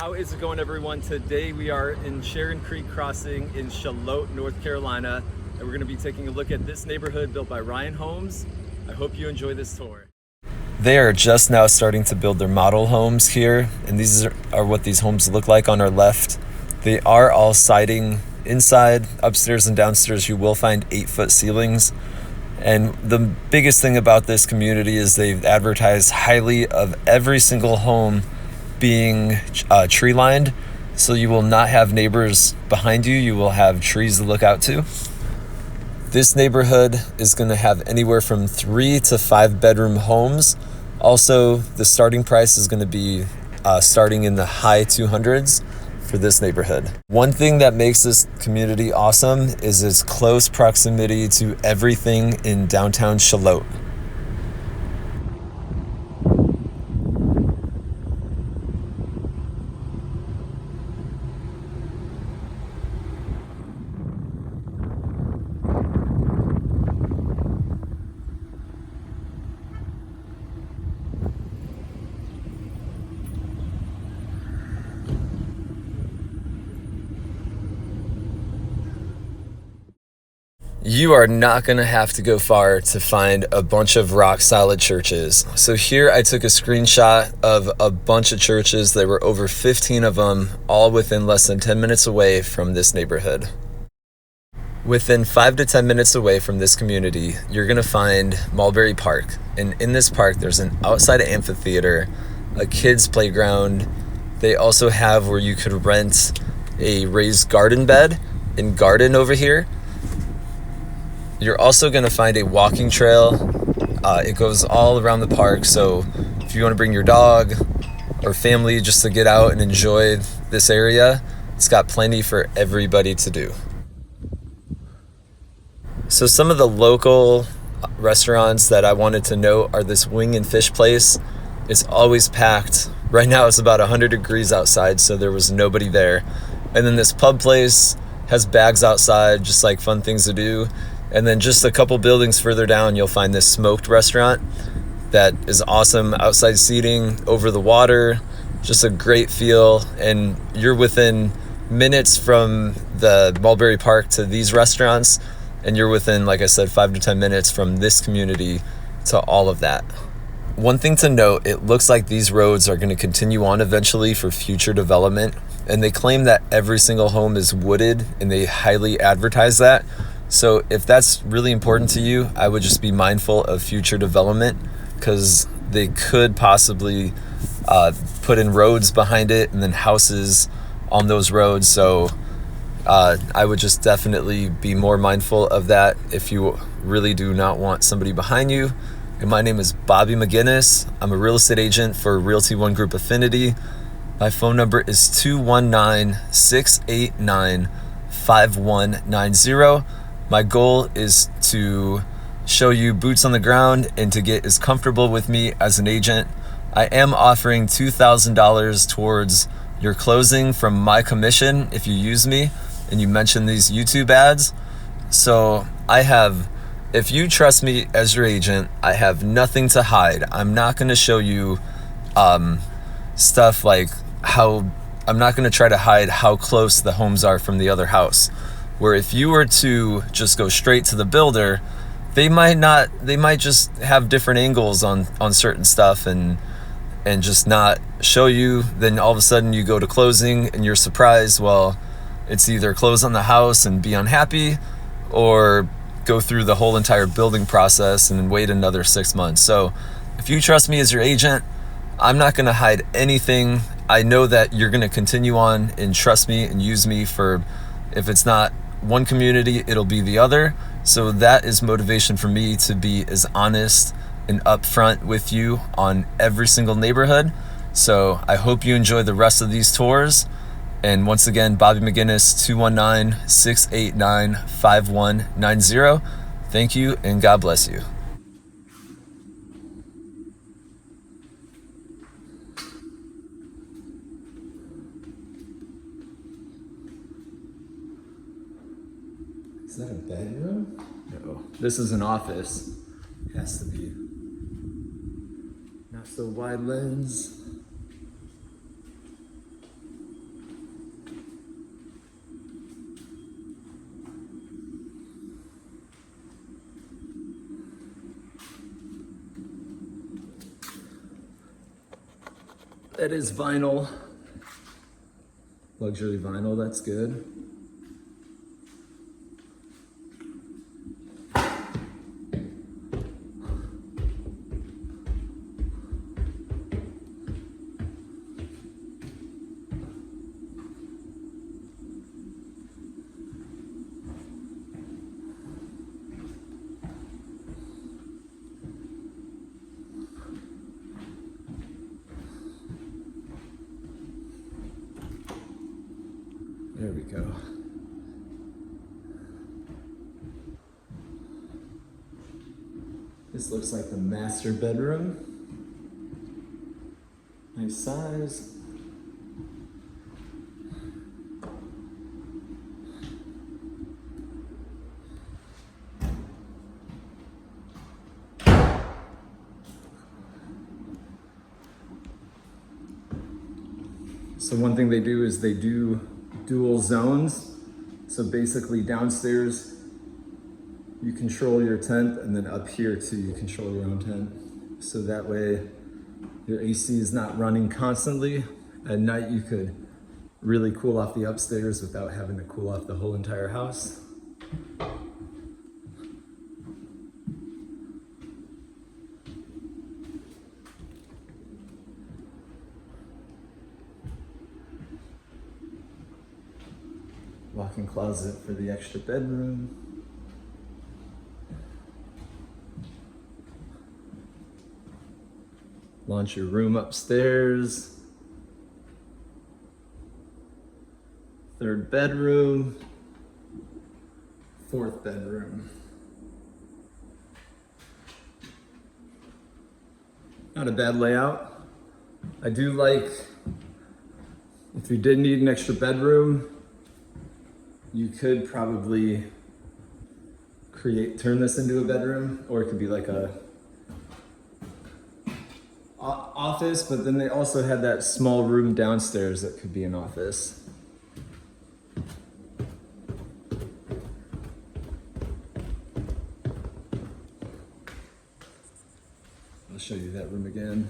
How is it going, everyone? Today we are in Sharron Creek Crossing in Shallotte, North Carolina, and we're going to be taking a look at this neighborhood built by Ryan Homes. I hope you enjoy this tour. They are just now starting to build their model homes here, and these are what these homes look like on our left. They are all siding inside. Upstairs and downstairs you will find 8-foot ceilings. And the biggest thing about this community is they've advertised highly of every single home being tree lined, so you will not have neighbors behind you. You will have trees to look out to. This neighborhood is going to have anywhere from 3 to 5 bedroom homes. Also, the starting price is going to be starting in the high 200s for this neighborhood. One thing that makes this community awesome is its close proximity to everything in downtown Shallotte. You are not going to have to go far to find a bunch of rock solid churches. So here I took a screenshot of a bunch of churches. There were over 15 of them, all within less than 10 minutes away from this neighborhood. Within 5 to 10 minutes away from this community, you're going to find Mulberry Park. And in this park, there's an outside amphitheater, a kids playground. They also have where you could rent a raised garden bed and garden over here. You're also going to find a walking trail. It goes all around the park, so if you want to bring your dog or family just to get out and enjoy this area, it's got plenty for everybody to do. So some of the local restaurants that I wanted to note are this wing and fish place. It's always packed. Right now it's about 100 degrees outside, so there was nobody there. And then this pub place has bags outside, just like fun things to do. And then just a couple buildings further down, you'll find this smoked restaurant that is awesome. Outside seating, over the water, just a great feel. And you're within minutes from the Mulberry Park to these restaurants. And you're within, like I said, 5 to 10 minutes from this community to all of that. One thing to note, it looks like these roads are going to continue on eventually for future development. And they claim that every single home is wooded, and they highly advertise that. So if that's really important to you, I would just be mindful of future development, because they could possibly put in roads behind it and then houses on those roads. So I would just definitely be more mindful of that if you really do not want somebody behind you. And my name is Bobby Maginas. I'm a real estate agent for Realty One Group Affinity. My phone number is 219-689-5190. My goal is to show you boots on the ground and to get as comfortable with me as an agent. I am offering $2,000 towards your closing from my commission if you use me and you mention these YouTube ads. So if you trust me as your agent, I have nothing to hide. I'm not going to show you stuff like I'm not going to try to hide how close the homes are from the other house. Where if you were to just go straight to the builder, they might just have different angles on certain stuff and just not show you. Then all of a sudden you go to closing and you're surprised. Well, it's either close on the house and be unhappy, or go through the whole entire building process and wait another 6 months. So if you trust me as your agent, I'm not going to hide anything. I know that you're going to continue on and trust me and use me for, if it's not one community, it'll be the other. So that is motivation for me to be as honest and upfront with you on every single neighborhood. So I hope you enjoy the rest of these tours. And once again, Bobby Maginas, 219-689-5190. Thank you, and God bless you. Is that a bedroom? No. This is an office. Has to be. Not so wide lens. That is vinyl. Luxury vinyl, that's good. There we go. This looks like the master bedroom. Nice size. So one thing they do is they do dual zones. So basically downstairs, you control your tent, and then up here too, you control your own tent. So that way your AC is not running constantly. At night, you could really cool off the upstairs without having to cool off the whole entire house. Walk-in closet for the extra bedroom. Launch your room upstairs. Third bedroom. Fourth bedroom. Not a bad layout. I do like, if you did need an extra bedroom, you could probably turn this into a bedroom, or it could be like a office, but then they also had that small room downstairs that could be an office. I'll show you that room again.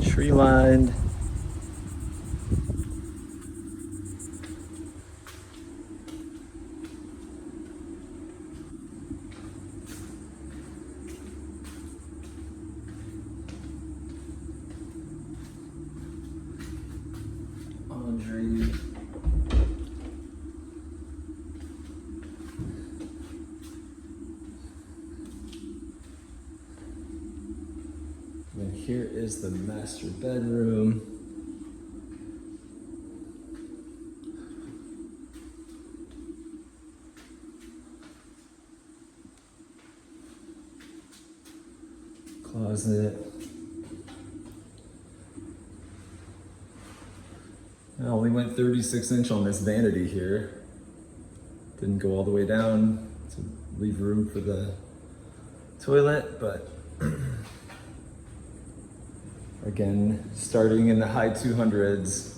Tree lined. Laundry. And here is the master bedroom. Closet. I only went 36" on this vanity here. Didn't go all the way down to leave room for the toilet, but again, starting in the high 200s,